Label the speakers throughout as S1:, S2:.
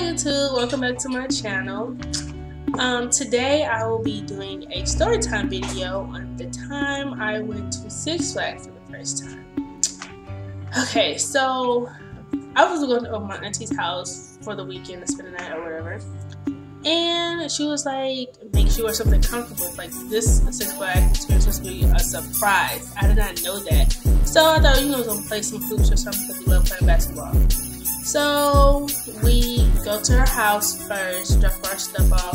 S1: YouTube, welcome back to my channel. Today I will be doing a story time video on the time I went to Six Flags for the first time. Okay, so I was going to my auntie's house for the weekend to spend the night or whatever, and she was like, make sure you wear something comfortable. Like, this Six Flags experience was supposed to be a surprise. I did not know that, so I thought, I was gonna play some hoops or something because we love playing basketball. So we go to her house first, drop our stuff off.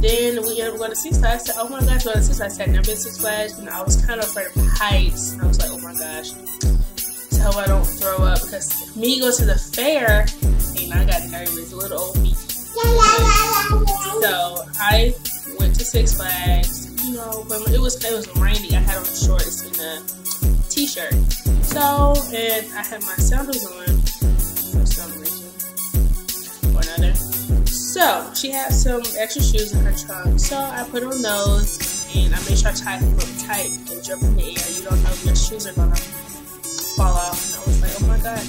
S1: Then we end up going to Six Flags. I said, oh my gosh, going to Six Flags. I had never been to Six Flags, and I was kind of afraid of heights. And I was like, oh my gosh. So I hope I don't throw up, because me go to the fair, and I got nervous, little old me. So I went to Six Flags, but it was rainy. I had on shorts and a t-shirt. So, and I had my sandals on. For some reason or another. So she had some extra shoes in her trunk, so I put on those and I made sure I tied them up tight and jump in the air. You don't know if your shoes are gonna fall off. And I was like, oh my god,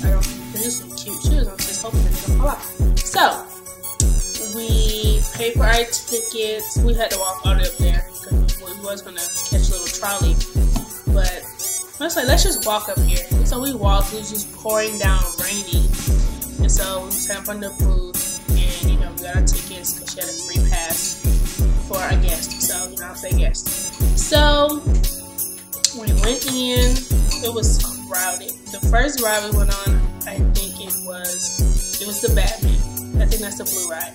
S1: these are some cute shoes. I'm just hoping they're gonna fall off. So we paid for our tickets. We had to walk all the way up there because we was gonna catch a little trolley, but I was like, let's just walk up here. And so we walked. It was just pouring down, raining. And so we sat up on the booth, and we got our tickets because she had a free pass for our guest. So I'll say guest. So we went in. It was crowded. The first ride we went on, I think it was the Batman. I think that's the blue ride.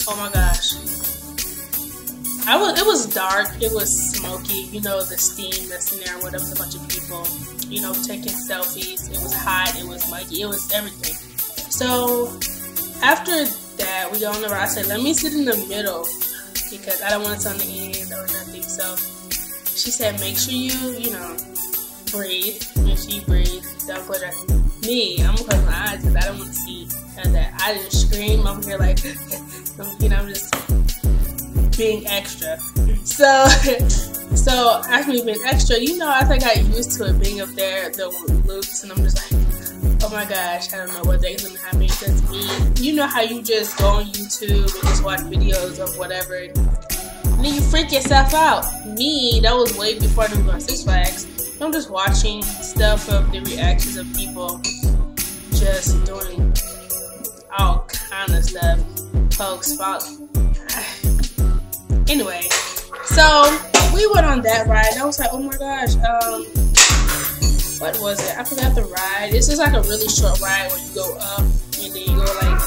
S1: Oh my gosh. It was dark, it was smoky, the steam that's in there, where there was a bunch of people, taking selfies. It was hot, it was muggy, it was everything. So after that, we got on the ride. I said, let me sit in the middle because I don't want it on the end or nothing. So she said, make sure you, breathe. Make sure you breathe. Don't put it. Me, I'm gonna close my eyes because I don't want to see that. I didn't scream. I'm here like, I'm just being extra. So after me being extra, I think I got used to it being up there, the loops, and I'm just like, oh my gosh, I don't know what things gonna happen. Because me, you know how you just go on YouTube and just watch videos of whatever, and then you freak yourself out. Me, that was way before I knew going to Six Flags. I'm just watching stuff of the reactions of people just doing all kind of stuff. Folks, anyway, so we went on that ride. I was like, oh my gosh, what was it? I forgot the ride. This is like a really short ride where you go up and then you go like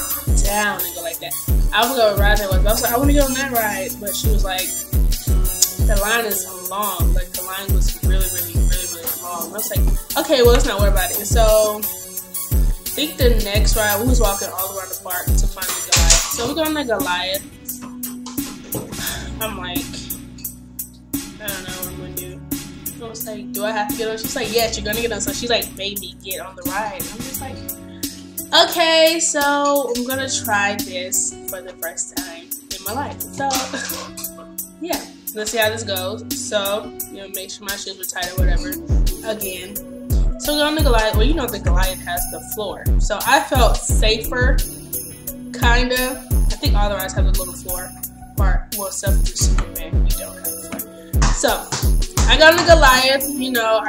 S1: down and go like that. I forgot what ride that was, but I was like, I want to get on that ride. But she was like, the line is long. Like, the line was really, really, really, really long. I was like, okay, well, let's not worry about it. And so I think the next ride, we was walking all around the park to find the Goliath. So we got on the Goliath. I'm like, I don't know what I'm gonna do. I was like, do I have to get on? She's like, yes, you're gonna get on. So she like made me get on the ride. I'm just like, okay, so I'm gonna try this for the first time in my life. So yeah, let's see how this goes. So make sure my shoes were tight or whatever. Again, so we got on the Goliath. Well, the Goliath has the floor, so I felt safer, kinda. I think all the rides have a little floor part. Well, except for Superman, you don't have a floor. So I got on the Goliath.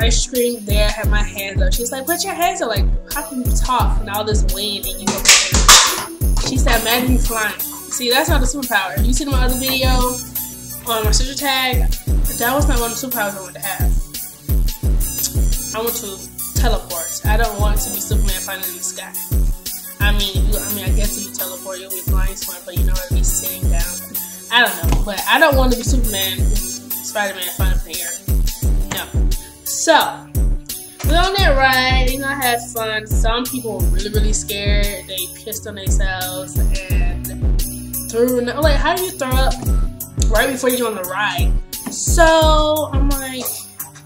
S1: I screamed there. I had my hands up. She's like, put your hands up. Like, how can you talk and all this wind and you go there? She said, imagine you flying. See, that's not a superpower. If you see my other video on my sister tag, that was not one of the superpowers I wanted to have. I want to teleport. I don't want to be Superman flying in the sky. I guess if you teleport, you'll be flying somewhere, but it'll be sitting down. I don't know, but I don't want to be Superman and Spider-Man flying up in the air. No. So we're on that ride, I had fun. Some people were really, really scared. They pissed on themselves and threw. Like, how do you throw up right before you go on the ride? So I'm like,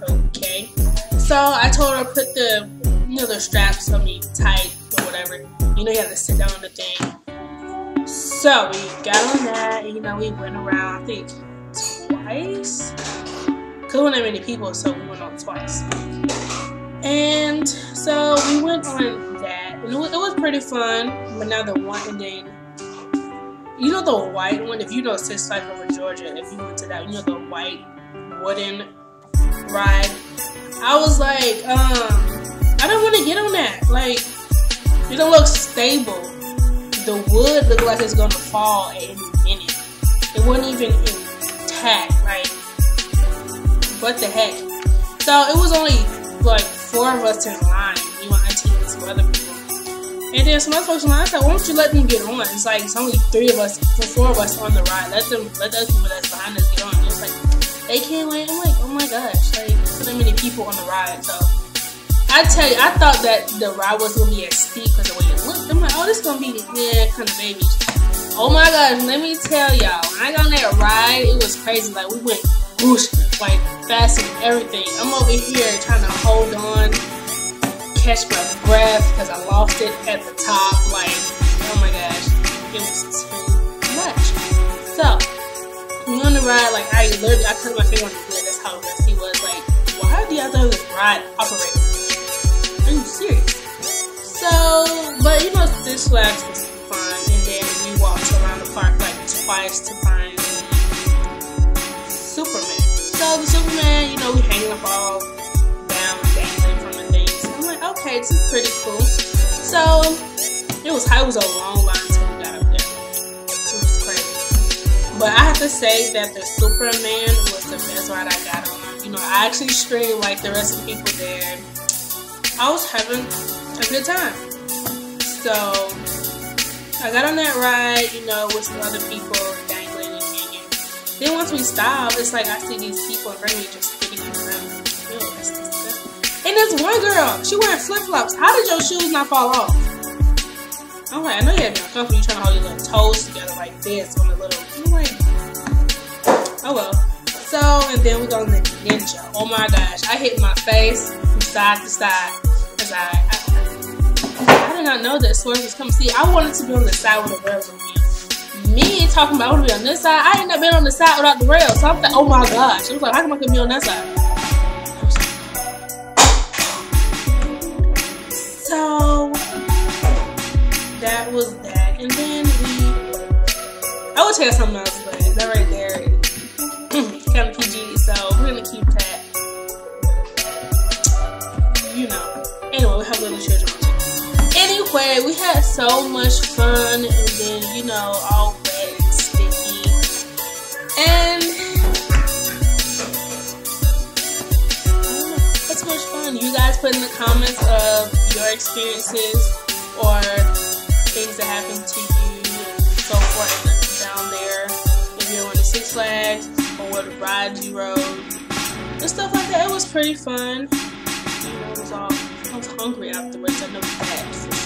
S1: okay. So I told her to put the straps on me tight or whatever. You have to sit down on the thing. So we got on that, and we went around, I think, twice. Because there weren't that many people, so we went on twice. And so we went on that, and it was pretty fun. But now the one, and then You know the white one? If you know Six Flags over Georgia, if you went to that, you know the white wooden ride. I was like, I don't want to get on that. Like, it don't look stable. The wood looked like it's gonna fall at any minute. It wasn't even intact. Like, what the heck? So it was only like 4 of us in line. Me, my auntie, and some other people. And then some other folks in line, I said, why don't you let them get on? It's like, it's only 4 of us on the ride. Let the other people that's behind us get on. And it's like, they can't wait. I'm like, oh my gosh, like, so many people on the ride. So I tell you, I thought that the ride was gonna be as steep because the way it looked. I'm like, oh, this is gonna be kind of baby. Oh my gosh, let me tell y'all, when I got on that ride, it was crazy. Like, we went whoosh, like fast and everything. I'm over here trying to hold on, catch my breath because I lost it at the top. Like, oh my gosh, it was too much. So we on the ride, like I cut my finger on the wheel. That's how aggressive he was. Like, why do y'all know this ride operator? Are you serious? So, but you know, Six Flags was fun, and then we walked around the park like twice to find Superman. So the Superman, you know, we hanging up all down, dancing from the things. I'm like, okay, this is pretty cool. So it was a long line until we got up there. It was crazy. But I have to say that the Superman was the best ride I got on. You know, I actually screamed like the rest of the people there. I was having a good time. So I got on that ride, you know, with some other people dangling and hanging. Then once we stopped, it's like I see these people in front of me just spitting around. Ew, that's disgusting. And there's one girl, she wearing flip-flops. How did your shoes not fall off? I'm like, I know you had to be uncomfortable. You trying to hold your little toes together like this on the little. I'm like, oh well. So, and then we go on the ninja. Oh my gosh, I hit my face from side to side. Cause I did not know that Swerve was coming. See, I wanted to be on the side with the rails on me. Me talking about I want to be on this side. I ain't never been on the side without the rails. So I'm like, oh my gosh. I was like, how come I can be on that side? So that was that. And then I would tell you something else, but that right there is kind of PG. So we're gonna keep that. You know. Anyway, we have little children. Anyway, we had so much fun, and then, you know, all wet and sticky. And it's much fun. You guys put in the comments of your experiences or things that happened to you and so forth down there. If you're on the Six Flags or what rides you rode and stuff like that. It was pretty fun. You know, I was hungry afterwards. I know that for sure.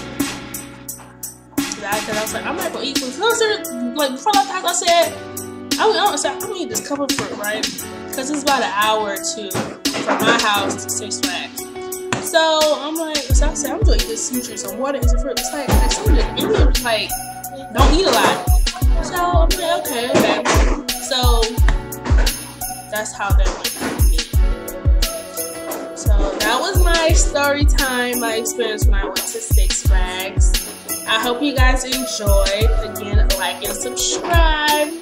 S1: Because I was like, I might go eat food. Like, before I left, I said, I'm gonna eat this cup of fruit, right? Because it's about an hour or 2 from my house to Six Flags. So I'm like, so I said, I'm gonna eat this and drink some water and some fruit. It's like some of the Indians like don't eat a lot. So I'm like, okay. So that's how that went for me. So that was my story time, my experience when I went to Six Flags. I hope you guys enjoyed. Again, like and subscribe.